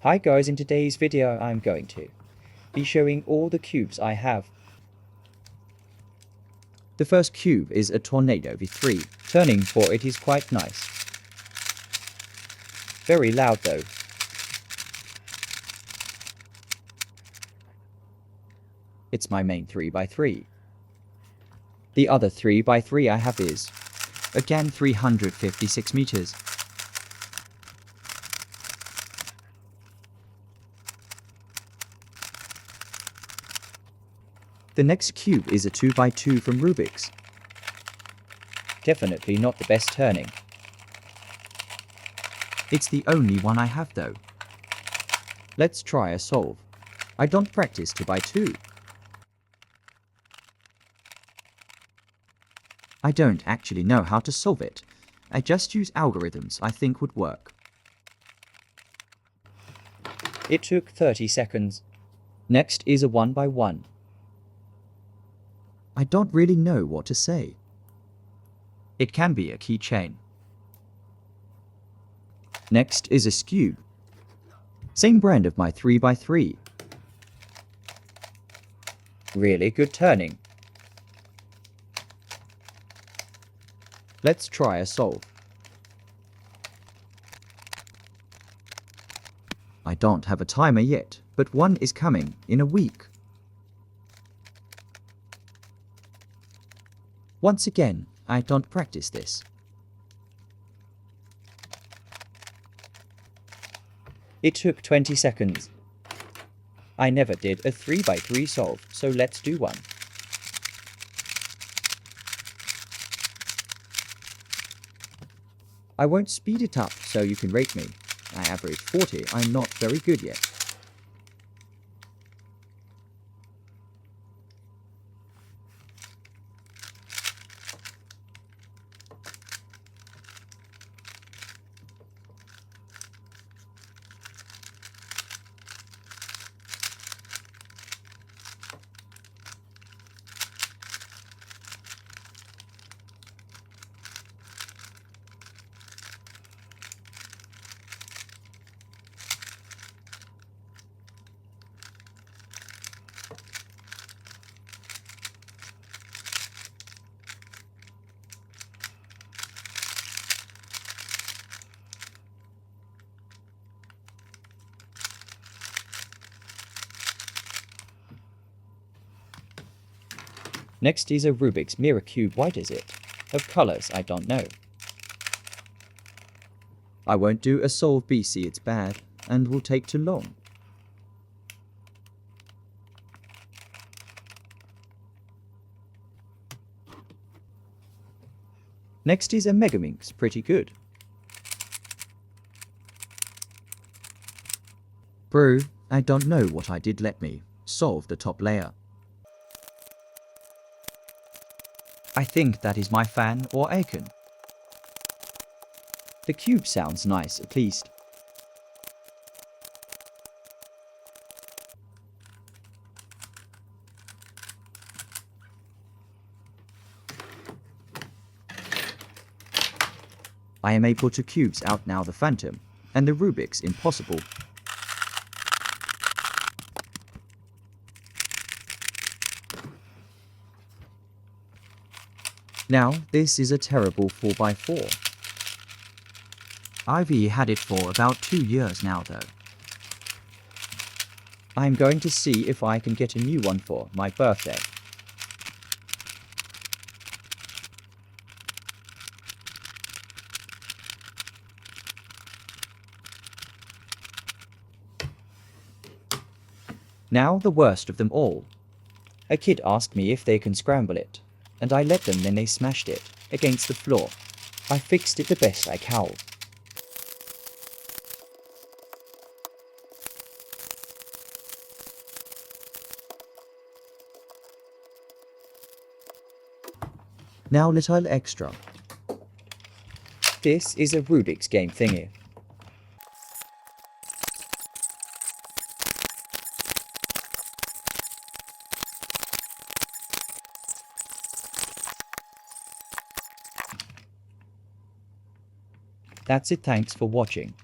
Hi guys, in today's video I'm going to be showing all the cubes I have. The first cube is a tornado with 3. Turning for it is quite nice. Very loud though. It's my main 3x3. The other 3x3 I have is, again 356 meters. The next cube is a 2x2 from Rubik's. Definitely not the best turning. It's the only one I have though. Let's try a solve. I don't practice 2x2. I don't actually know how to solve it. I just use algorithms I think would work. It took 30 seconds. Next is a 1x1. I don't really know what to say. It can be a keychain. Next is a cube. Same brand of my 3x3. Really good turning. Let's try a solve. I don't have a timer yet, but one is coming in a week. Once again, I don't practice this. It took 20 seconds. I never did a 3x3 solve, so let's do one. I won't speed it up so you can rate me. I average 40, I'm not very good yet. Next is a Rubik's mirror cube. What is it? Of colors, I don't know. I won't do a solve BC, it's bad, and will take too long. Next is a Megaminx, pretty good. Bro, I don't know what I did, let me solve the top layer. I think that is my fan or icon. The cube sounds nice at least. I am able to cubes out now the Phantom and the Rubik's impossible. Now, this is a terrible 4x4. I've had it for about 2 years now though. I'm going to see if I can get a new one for my birthday. Now the worst of them all. A kid asked me if they can scramble it, and I let them, then they smashed it against the floor. I fixed it the best I can. Now little extra. This is a Rubik's game thingy. That's it, thanks for watching.